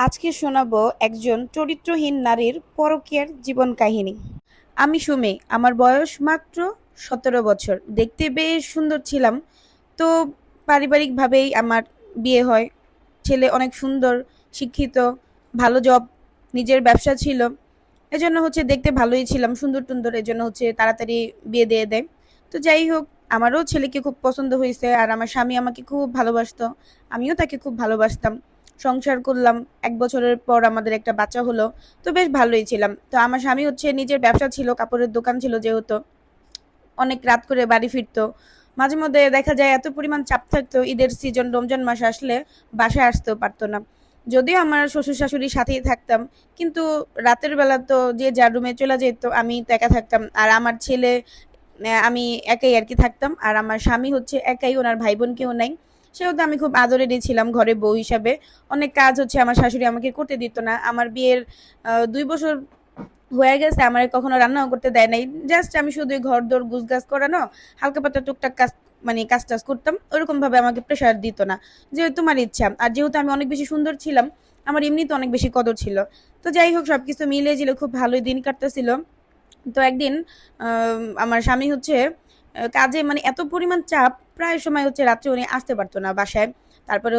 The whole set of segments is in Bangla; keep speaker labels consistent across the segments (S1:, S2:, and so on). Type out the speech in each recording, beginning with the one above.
S1: আজকে শোনাবো একজন চরিত্রহীন নারীর পরকীয়ার জীবন কাহিনী। আমি সুমি, আমার বয়স মাত্র 17 বছর। দেখতে বেশ সুন্দর ছিলাম। তো পারিবারিকভাবেই আমার বিয়ে হয়। ছেলে অনেক সুন্দর, শিক্ষিত, ভালো জব, নিজের ব্যবসা ছিল। এজন্য দেখতে ভালোই ছিলাম, সুন্দর টুন্দর, এজন্য তাড়াতাড়ি বিয়ে দিয়ে দেয়। তো যাই হোক, আমারও ছেলেকে খুব পছন্দ হয়েছে আর আমার স্বামী আমাকে খুব ভালোবাসতো। আমিও তাকে খুব ভালোবাসতাম। সংসার করলাম। 1 বছরের পর আমাদের একটা বাচ্চা হলো। তো বেশ ভালোই ছিলাম। তো আমার স্বামী নিজের ব্যবসা ছিল, কাপড়ের দোকান ছিল যেহেতু, অনেক রাত করে বাড়ি ফিরতো। মাঝে মধ্যে দেখা যায় এত পরিমাণ চাপ থাকতো, ঈদের সিজন রমজান মাস আসলে বাসায় আসতেও পারতো না। যদিও আমার শ্বশুর শাশুড়ির সাথেই থাকতাম, কিন্তু রাতের বেলা তো যে যার রুমে চলে যেত, আমি তো একা থাকতাম। আর আমার ছেলে, আমি একাই আর কি থাকতাম। আর আমার স্বামী একাই, ওনার ভাই বোন কেউ নাই। সেহেতু আমি খুব আদরেরই ছিলাম ঘরে বউ হিসাবে। অনেক কাজ আমার শাশুড়ি আমাকে করতে দিত না। আমার বিয়ের 2 বছর হয়ে গেছে, আমার কখনো রান্নাও করতে দেয় নাই। জাস্ট আমি শুধু ঘর দোর গুছগাছ করানো, হালকা পাতলা টুকটাক কাজ, মানে কাজ টাজ করতাম। ওরকম ভাবে আমাকে প্রেশার দিত না, যে তোমার ইচ্ছা। আর যেহেতু আমি অনেক বেশি সুন্দর ছিলাম, আমার এমনিতে অনেক বেশি কদর ছিল। তো যাই হোক, সবকিছু মিলিয়ে জিলে খুব ভালোই দিন কাটতেছিল। তো একদিন আমার স্বামী কাজে মানে এত পরিমাণ চাপ, প্রায় সময় রাত্রে উনি আসতে পারতো না বাসায়। তারপরে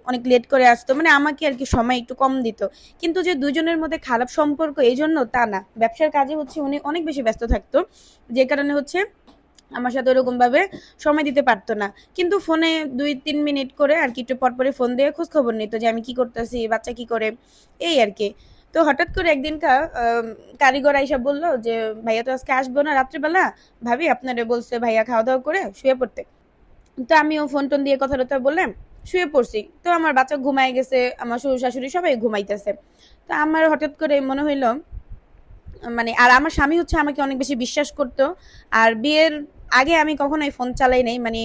S1: অনেক লেট করে আসতো, মানে আমাকে আর কি সময় একটু কম দিত। কিন্তু যে দুজনের মধ্যে খারাপ সম্পর্ক এই জন্য তা না, ব্যবসার কাজে উনি অনেক বেশি ব্যস্ত থাকতো, যে কারণে আমার সাথে ওরকম ভাবে সময় দিতে পারতো না। কিন্তু ফোনে 2-3 মিনিট করে আর কি একটু পরপরে ফোন দিয়ে খোঁজ খবর নিত, যে আমি কি করতেছি, বাচ্চা কি করে, এই আর কি। তো হঠাৎ করে একদিন কারিগর আইসা বললো যে ভাইয়া তো আজকে আসবো না রাত্রিবেলা, ভাবি আপনারে বলছে ভাইয়া খাওয়া দাওয়া করে শুয়ে পড়তে। তো আমিও ফোন টোন দিয়ে কথা টথা বলে শুয়ে পড়ছি। তো আমার বাচ্চা ঘুমাই গেছে, আমার শ্বশুর শাশুড়ি সবাই ঘুমাইতেছে। তো আমার হঠাৎ করে মনে হইলো, মানে আর আমার স্বামী আমাকে অনেক বেশি বিশ্বাস করতো। আর বিয়ের আগে আমি কখনোই ফোন চালাই নাই, মানে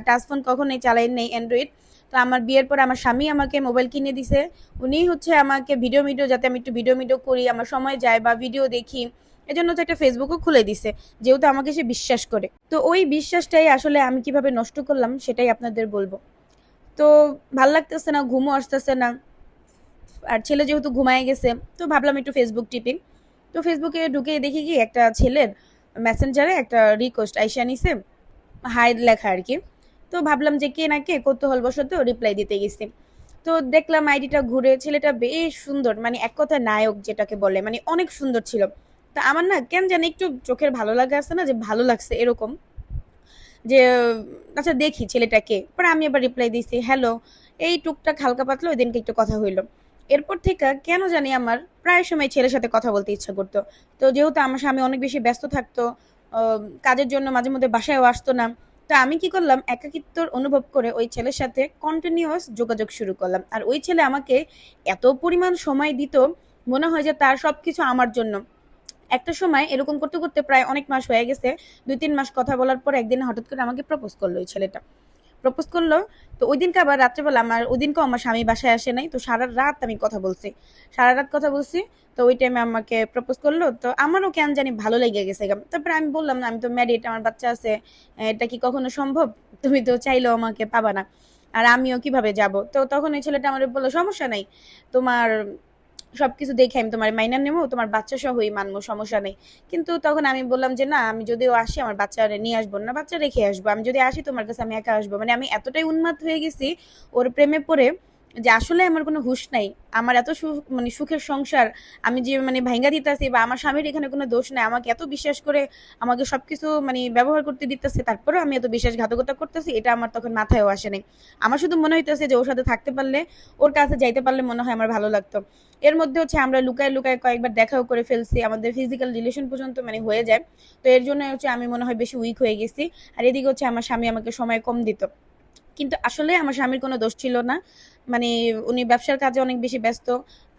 S1: টাচ ফোন কখনোই চালাই নাই, অ্যান্ড্রয়েড। তো আমার বিয়ের পর আমার স্বামী আমাকে মোবাইল কিনে দিছে। উনি আমাকে ভিডিও মিডিও, যাতে আমি একটু ভিডিও মিডিও করি, আমার সময় যায় বা ভিডিও দেখি, এজন্য একটা ফেসবুকও খুলে দিছে, যেহেতু আমাকে সে বিশ্বাস করে। তো ওই বিশ্বাসটাই আসলে আমি কিভাবে নষ্ট করলাম সেটাই আপনাদের বলবো। তো ভাল লাগতেছে না, ঘুমও আসতেছে না। আর ছেলে যেহেতু ঘুমায় গেছে, তো ভাবলাম একটু ফেসবুক টিপি। তো ফেসবুকে ঢুকে দেখি কি একটা ছেলের মেসেঞ্জারে একটা রিকোয়েস্ট আইসা নিছে, হাই লেখা আর কি। তো ভাবলাম যে কে না কে, কৌতূহলবশত রিপ্লাই দিতে গেছি। তো দেখলাম আইডিটা ঘুরে, ছেলেটা বেশ সুন্দর, মানে এক কথা নায়ক যেটাকে বলে, মানে অনেক সুন্দর ছিল। তা আমার না কেন জানি একটু চোখের ভালো লাগা আছে না, যে ভালো লাগছে এরকম, যে আচ্ছা দেখি ছেলেটাকে। পরে আমি আবার রিপ্লাই দিছি হ্যালো, এই টুকটাক হালকা পাতলা ওই দিনকে একটু কথা হইলো। এরপর থেকে কেন জানি আমার প্রায় সময় ছেলের সাথে কথা বলতে ইচ্ছা করতো। তো যেহেতু আমার স্বামী অনেক বেশি ব্যস্ত থাকতো, কাজের জন্য মাঝে মধ্যে বাসায়ও আসতো না। তো আমি কি করলাম, একাকিত্বর অনুভব করে ওই ছেলের সাথে কন্টিনিউয়াস যোগাযোগ শুরু করলাম। আর ওই ছেলে আমাকে এত পরিমাণ সময় দিত, মনে হয় যে তার সবকিছু আমার জন্য। একটা সময় এরকম করতে করতে প্রায় অনেক মাস হয়ে গেছে। 2-3 মাস কথা বলার পর একদিন হঠাৎ করে আমাকে প্রপোজ করলো ওই ছেলেটা। প্রপোজ করলো। তো ওই দিনকে আবার রাত্রেবেলা, ওই দিনকেও আমার স্বামী বাসায় আসে নাই, তো সারা রাত আমি কথা বলছি, সারা রাত কথা বলছি। তো ওই টাইমে আমাকে প্রপোজ করলো, তো আমারও কেন জানি ভালো লেগে গেছে। তারপরে আমি বললাম না, আমি তো ম্যারিড, আমার বাচ্চা আছে, এটা কি কখনো সম্ভব? তুমি তো চাইলেও আমাকে পাবা না, আর আমিও কিভাবে যাব। তো তখন ওই ছেলেটা আমার বললো সমস্যা নাই, তোমার সবকিছু দেখে আমি তোমার মাইনা নেবো, তোমার বাচ্চা সহই মানবো, সমস্যা নেই। কিন্তু তখন আমি বললাম যে না, আমি যদিও আসি আমার বাচ্চা নিয়ে আসবো না, বাচ্চা রেখে আসবো। আমি যদি আসি তোমার কাছে, আমি একা আসবো। মানে আমি এতটাই উন্মাদ হয়ে গেছি ওর প্রেমে পড়ে, যে আসলে আমার কোনো হুঁশ নাই। আমার এত মানে সুখের সংসার, আমি যে মানে ভাঙ্গা দিতেছি, বা আমার স্বামীর এখানে কোনো দোষ নাই, আমাকে এত বিশ্বাস করে আমাকে সবকিছু মানে ব্যবহার করতে দিতেছে, তারপরেও আমি এত বিশ্বাসঘাতকতা করতেছি, এটা আমার তখন মাথায়ও আসে নাই। আমার শুধু মনে হইতেছে যে ওর সাথে থাকতে পারলে, ওর কাছে যাইতে পারলে মনে হয় আমার ভালো লাগতো। এর মধ্যে আমরা লুকায় লুকায় কয়েকবার দেখাও করে ফেলছি, আমাদের ফিজিক্যাল রিলেশন পর্যন্ত মানে হয়ে যায়। তো এর জন্য আমি মনে হয় বেশি উইক হয়ে গেছি। আর এদিকে আমার স্বামী আমাকে সময় কম দিত। কিন্তু আসলে আমার স্বামীর কোনো দোষ ছিল না। মানে উনি ব্যবসার কাজে অনেক বেশি ব্যস্ত।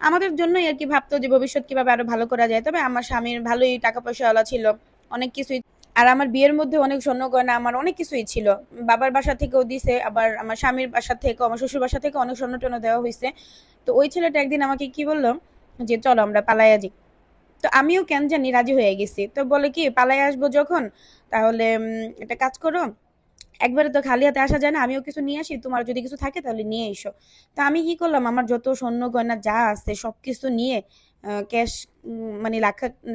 S1: আমাদের জন্যই আর কি ভাবতো যে ভবিষ্যৎ কিভাবে আরো ভালো করা যায়। তবে আমার স্বামীর ভালোই টাকা পয়সাওয়ালা ছিল, অনেক কিছুই। আর আমার বিয়ের মধ্যে অনেক স্বর্ণ গয়না, আমার অনেক কিছুই ছিল। বাবার বাসা থেকেও দিছে, আবার আমার স্বামীর বাসা থেকে, আমার শ্বশুর বাসা থেকে অনেক স্বর্ণ টর্ণ দেওয়া হয়েছে। তো ওই ছেলেটা একদিন আমাকে কি বললো, যে চলো আমরা পালাইয়া যাই। তো আমিও কেন জানি রাজি হয়ে গেছি। তো বলে কি, পালাই আসবো যখন, তাহলে একটা কাজ করো, একবারে তো খালি হাতে আসা যায় না, আমিও কিছু নিয়ে আসি, তোমার যদি কিছু থাকে তাহলে নিয়ে এসো। তো আমি কি করলাম, আমার যত স্বর্ণ গয়না যা আছে সব কিছু নিয়ে ক্যাশ মানে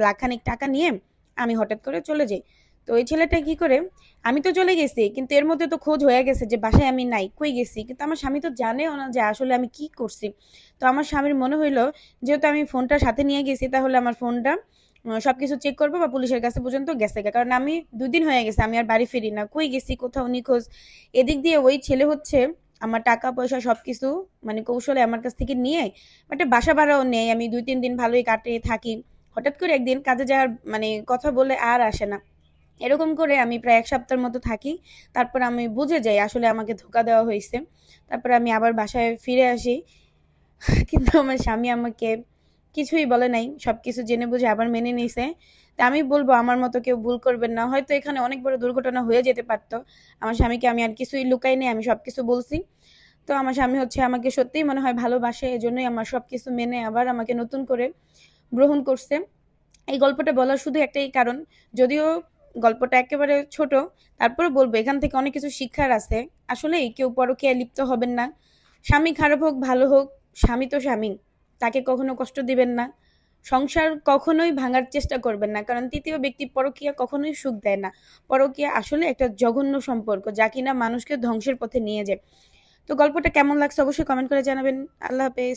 S1: লাখখানিক টাকা নিয়ে আমি হঠাৎ করে চলে যাই। তো ওই ছেলেটা কি করে, আমি তো চলে গেছি কিন্তু এর মধ্যে তো খোঁজ হয়ে গেছে যে বাসায় আমি নাই, কই গেছি, কিন্তু আমার স্বামী তো জানেও না যে আসলে আমি কি করছি। তো আমার স্বামীর মনে হইলো যেহেতু আমি ফোনটা সাথে নিয়ে গেছি তাহলে আমার ফোনটা সবকিছু চেক করবো বা পুলিশের কাছে পর্যন্ত গেছে গা। কারণ আমি 2 দিন হয়ে গেছে আমি আর বাড়ি ফিরি না, কই গেছি কোথাও নিখোঁজ। এদিক দিয়ে ওই ছেলে হচ্ছে আমার টাকা পয়সা সবকিছু মানে কৌশলে আমার কাছ থেকে নিয়ে একটা বাসা ভাড়াও নেই, আমি 2-3 দিন ভালোই কাটে থাকি। হঠাৎ করে একদিন কাজে যাওয়ার মানে কথা বলে আর আসে না। এরকম করে আমি প্রায় 1 সপ্তাহের মতো থাকি। তারপর আমি বুঝে যাই আসলে আমাকে ধোকা দেওয়া হয়েছে। তারপরে আমি আবার বাসায় ফিরে আসি। কিন্তু আমার স্বামী আমাকে কিছুই বলে নাই, সবকিছু জেনে বুঝে আবার মেনে নিয়েছে। তা আমি বলবো আমার মতো কেউ ভুল করবেন না, হয়তো এখানে অনেক বড় দুর্ঘটনা হয়ে যেতে পারতো। আমার স্বামীকে আমি আর কিছুই লুকাই নেই, আমি সবকিছু বলছি। তো আমার স্বামী হচ্ছে আমাকে সত্যিই মনে হয় ভালোবাসে, এজন্যই আমার সবকিছু মেনে আবার আমাকে নতুন করে গ্রহণ করছে। এই গল্পটা বলার শুধু একটাই কারণ, যদিও গল্পটা একেবারে ছোট, তারপরে বলবো এখান থেকে অনেক কিছু শিক্ষার আছে। আসলেই কেউ পরকীয়ায় লিপ্ত হবেন না। স্বামী খারাপ হোক ভালো হোক, স্বামী তো স্বামী, তাকে কখনো কষ্ট দিবেন না। সংসার কখনোই ভাঙার চেষ্টা করবেন না, কারণ তৃতীয় ব্যক্তি পরকীয়া কখনোই সুখ দেয় না। পরকীয়া আসলে একটা জঘন্য সম্পর্ক যা কিনা মানুষকে ধ্বংসের পথে নিয়ে যায়। তো গল্পটা কেমন লাগছে অবশ্যই কমেন্ট করে জানাবেন। আল্লাহ হাফেজ।